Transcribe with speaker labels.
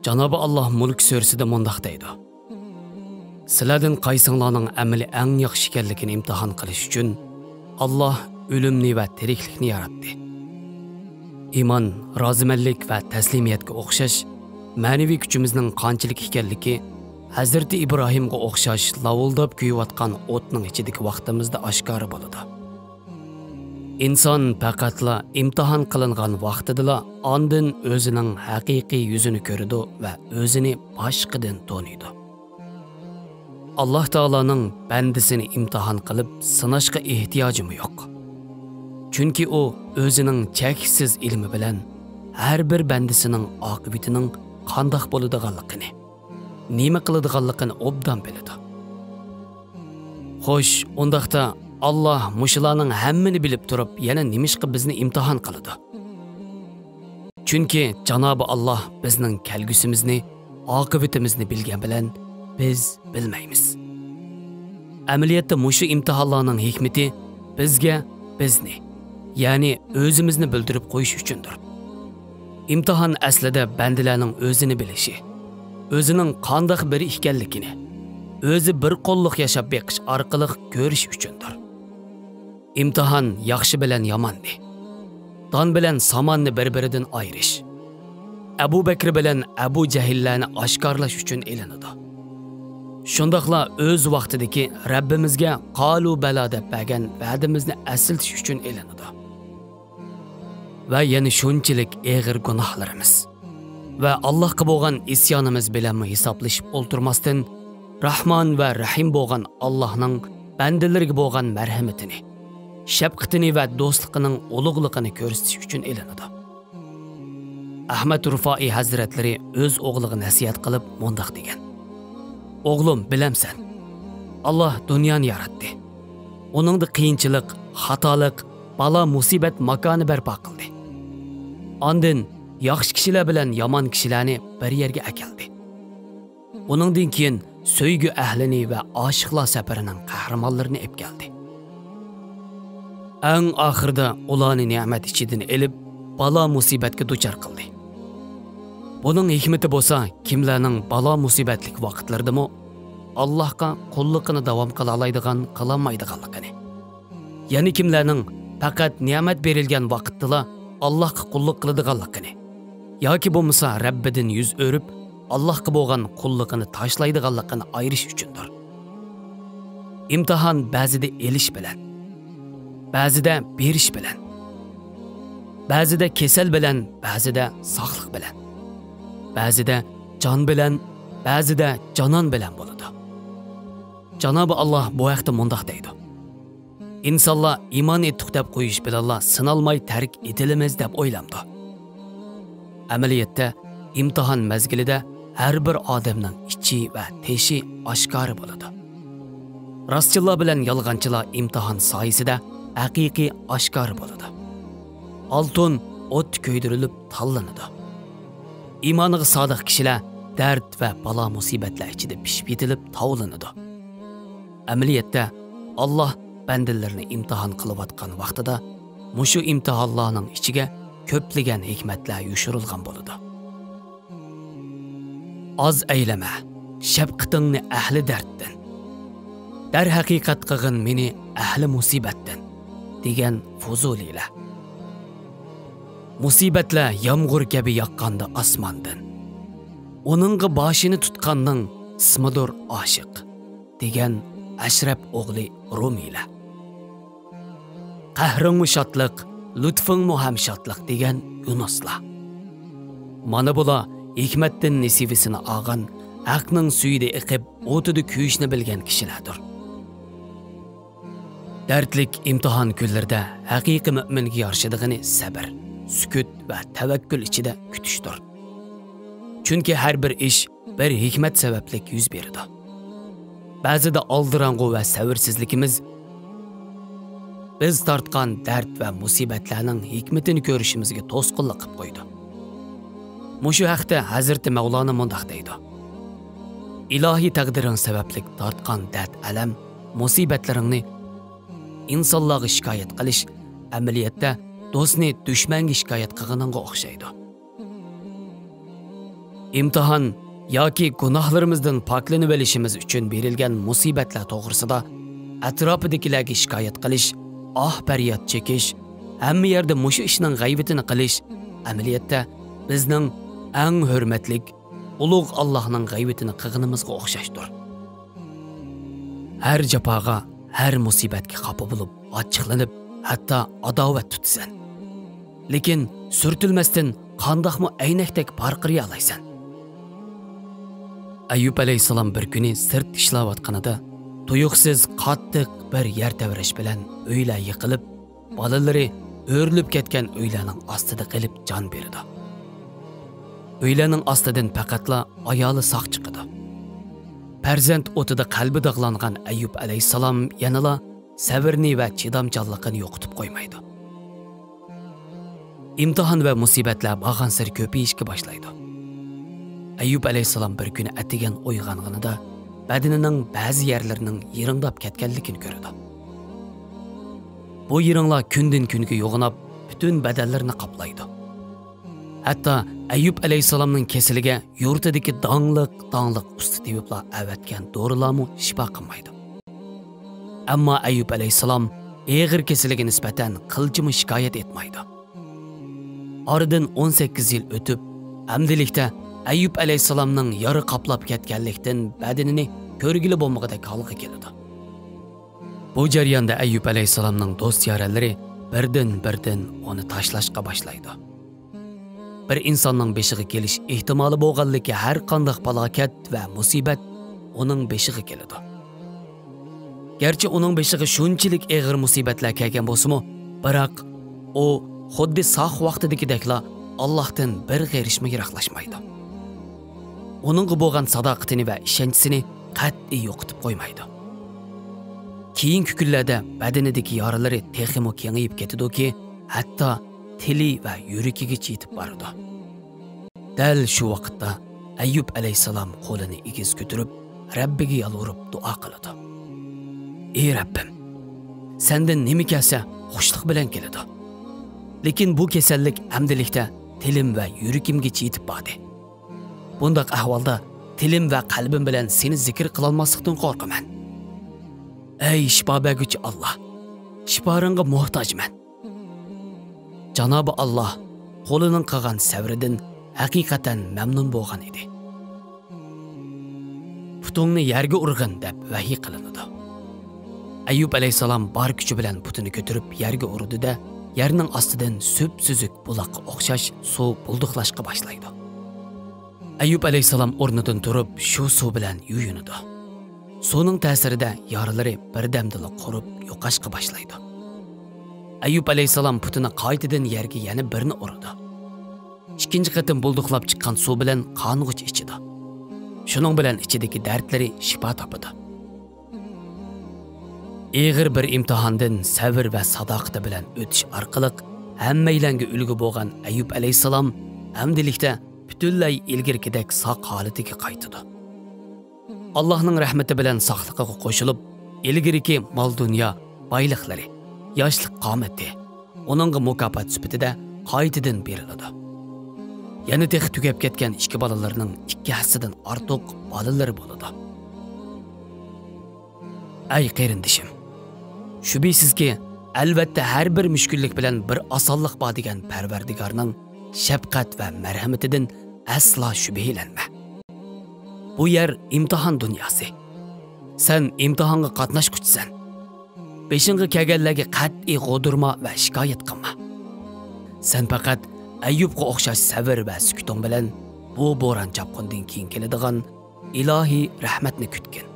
Speaker 1: Cenab-ı Allah Mulk Surasida mundaq deydi. Sizlardan qaysinglarning amali eng yaxshi ekanligini imtihon qilish uchun Allah o'limni va tiriklikni yaratdi. Iymon, rozimanlik va taslimiyatga o'xshash ma'naviy kuchimizning qanchalik ekanligi Hazrati Ibrohimga o'xshash lavuldab kuyayotgan o'tning ichidagi vaqtimizda oshkora bo'ladi. İnsan faqatla imtihon qilingan vaqtida ondan o'zining haqiqiy yuzini ko'radi va o'zini boshqadan taniydi. Alloh taolaning bandasini imtihon qilib sinashga ehtiyoji yo'q. Chunki u o'zining cheksiz ilmi bilan har bir bandasining oqibatining qandoq bo'ladiganligini, nima qiladiganligini obdan biladi. Xo'sh, undaqda Allah muşularning hammani bilib turib, yana nimishqa bizni imtihon qiladi. Chunki Janobi Allah bizning kelgusimizni, oqibatimizni bilgan bilan biz bilmaymiz. Amaliyotda mushu imtihonlarning hikmati bizga bizni, ya'ni o'zimizni bildirib qo'yish uchundir. İmtihon aslida bandalarning o'zini bilishi, o'zining qandoq biri ekanligini, o'zi bir qo'lliq yashab beqish orqali ko'rish uchundir. İmtihon yaxshi bilan yomonni, don bilan samonni bir-biridan ayirish, Abu Bakr bilan Abu Jahillarni oshkorlash uchun elinadi. Shundaqla o'z vaqtidagi Rabbimizga qalu bala deb bergan va'dimizni asiltish uchun elinadi. Va yana shunchalik og'ir gunohlarimiz va Allohga bo'lgan isyonimiz bilan hisoblashib o'ltirmasdan Rahmon va Rahim bo'lgan Allohning bandalariga bo'lgan marhamatini, shafqatini va do'stligining ulug'ligini ko'rsatish uchun elinadi. Ahmad Rufai Hazratlari o'z o'g'liga nasihat qilib mundaq degan: "O'g'lim, bilamsan, Alloh dunyoni yaratdi. Uningda qiyinchilik, xatolik, balo, musibat makoni barpo qildi. Ondan yaxshi kishilar bilan yomon kishilarni bir yerga akeldi. Uningdan keyin so'ygu ahlini va oshiqlar safarining qahramonlarini olib keldi. Eng oxirida ularni ne'mat ichidan elib, balo musibatga duchor qildi. Buning hikmati bo'lsa, kimlarning balo musibatlik vaqtlaridami Allohga qulluqini davom qila oladigan, qilolmaydiganligini. Ya'ni kimlarning faqat ne'mat berilgan vaqtda Allohga qulluq qiladiganligini yoki bo'lmasa Rabbidan yuz o'rib Allohga bo'lgan qulluqini tashlaydiganligini ayirish uchundir. İmtihon ba'zida elish bilan, ba'zida berish bilan, ba'zida kasal bilan, ba'zida sog'lik bilan, ba'zida jon bilan, ba'zida jonon bilan bo'ladi. Janobi Allah bu haqda mundaq deydi: "İnsanlar iymon etdik deb qo'yish bilan sinalmay tark etilamiz deb o'ylamdi." Amaliyotda imtihon mazgilida har bir odamning ichi va teshi oshkora bo'ladi. Rostchilar bilan yolg'onchilar imtihon soyasida haqiqiy oshkora bo'ladi. Oltin o't ko'ydirilib tanlanadi. Iymoniga sodiq kishilar dard va balo musibatlar ichida pishib yetilib tavlanadi. Amaliyotda Allah bandalarni imtihon qilayotgan vaqtida mushu imtihonlarning ichiga ko'plagan hikmatlar yushirilgan bo'ladi. Az aylama, shafqatingni ahli darddan, dar haqiqat qilgin meni ahli musibatdan degan Fuzulilar. Musibatlar yomg'ir kabi yoqqanda osmondan, uningga boshini tutganning ismidir oshiq degan Ashraf o'g'li Rumiylar. Qahringmi shodliq, lutfingmi ham shodliq degan Yunuslar. Mana bular hikmatdan nasivisini olgan, haqning suyida iqib, o'tida kuyishni bilgan kishilardir. Dardlik imtihon kunlarida haqiqiy mu'minga yarashadigani sabr, sukut va tavakkul ichida kutishdir. Chunki har bir ish bir hikmat sababli yuz beradi. Ba'zida oldirang'u va sabrsizligimiz biz tortgan dard va musibatlarning hikmatini ko'rishimizga to'sqinlik qilib qo'ydi. Mushu haqda Hazrati Mavlona mundaq deydi: "Ilohiy taqdiring sababli tortgan dard, alam, musibatlaringni insonlarga shikoyat qilish amaliyotda do'stni dushmanga shikoyat qilganingga o'xshaydi." imtihon yoki gunohlarimizdan poklanib olishimiz uchun berilgan musibatlar to'g'risida atrofidagilarga shikoyat qilish, faryod chekish, hamma yerda mushu ishning g'aybatini qilish amaliyotda bizning eng hurmatlik ulug' Allohning g'aybatini qilganimizga o'xshashdir. Har jafoga, har musibatga xafa bo'lib, ochiqlanib, hatto adovat tutsan. Lekin surtilmasdan qandoqmi aynakdek parqiray olaysan. Ayyub alayhisalom bir kuni sirt ishlayotganida tuyuqsiz qattiq bir yer tavrash bilan uylar yiqilib, bolalari o'rilib ketgan uylarning ostida qilib jon berdi. Uylarning ostidan faqatla ayoli sog' chiqdi. Farzand o'tida qalbi dog'langan Ayyub alayhisalom yanala sabrni va chidamchanligini yo'qotib qo'ymaydi. İmtihan ve musibatlar bağansır köpeyişki başlaydı. Ayyub aleyhisselam bir günü atigen uyg'onganida badanining ba'zi yerlarining yiringdab ketganligini ko'rdi. Bu yiringlar kundan kunga yo'g'inab, butun badanlarini qoplaydi. Hatto Ayyub aleyhisselamning kesiliga yurtidagi danglik usti tebiblar avatgan dorilarmi shifo qilmaydi. Ammo Ayyub aleyhisselam og'ir kesiliga nisbatan qilchimi shikoyat etmaydi. Aradan 18 yil o'tib, amdilikda Ayyub aleyhisselamning yori qaplab ketganlikdan badanini ko'rgili bo'lmagadek holga keldi. Bu jarayonda Ayyub aleyhisselamning do'st yoralari birdan onu tashlashga boshlaydi. Bir insonning beshiga kelish ehtimoli bo'lganligi har qanday falokat va musibat uning beshiga keladi. Gerçi uning beshiga shunchalik og'ir musibatlar kelgan bo'lsa-mu, biroq u xuddi sog' vaqtidagidekla Allohdan bir g'erishma yiroqlashmaydi. Uningga bo'lgan sadoqatini va ishonchisini qat'iy yo'qotib qo'ymaydi. Keyingi kunlarda badanidagi yoralari texmo kengayib ketdi-ki, hatto tili va yuragiga yetib bordi. Dal shu vaqtda Ayyub alayhisalom qo'lini egiz ko'tarib, Rabbiga yalvorib duo qildi. Ey Rabbim, sendan nima kelsa xushlik bilan keladi. Lekin bu kasallik amdilikda tilim va yuragimga yetib bordi. Bundaq ahvolda tilim va qalbim bilan seni zikr qilolmaslikdan qo'rqaman. Ey shifo berguvchi Alloh, shiforingga muhtojman. Janobi Alloh qo'lining qilgan savridan haqiqatan mamnun bo'lgan edi. Putungni yerga urg'in deb vahiy qilindi. Ayyub alayhisalom bar kuchi bilan putini ko'tarib yerga urdi-da, yerning ostidan süp-süzük buloqqa o'xshash suv bulduqlashga boshlaydi. Ayyub alayhisalom o'rnidan turib, shu suv bilan yuyunadi. Suvning ta'sirida yoralari birdamdila qurib yo'qashga boshlaydi. Ayyub alayhisalom putini qaytadan yerga yana birini urdi. Ikkinchi qatim bulduqlab chiqqan suv bilan qong'ich ichidi. Shuning bilan ichidagi dardlari shifo topadi. Eg'ir bir imtihondan sabr va sadoqat bilan o'tish orqali hammaylanga ulgu bo'lgan Ayyub alayhisalom amdilikda butunlay ilgirkidek sog' holatiga qaytdi. Allohning rahmati bilan sog'ligiga qo'shilib, ilgirki mol dunyo, boyliqlari, yoshlik qomati uningga mukofot sifatida qaytadan beriladi. Yana tex tugab ketgan ikki bolalarning 2 hassidan ortiq bolalari bo'ladi. Ay qarindishim, shubhisizki, albatta har bir mushkullik bilan bir osonlik bor degan Parvardigorning shafqat va marhamatidan aslo shubhalanma. Bu yer imtihon dunyosi. Sen imtihonga qatnashquchisan. Beshinga kelganlarga qat'iy g'o'dirma va shikoyat qilma. Sen faqat Ayyubga o'xshash sabr va sukuting bilan bu bo'ron chapqindan keyin keladigan ilohiy rahmatni kutgin.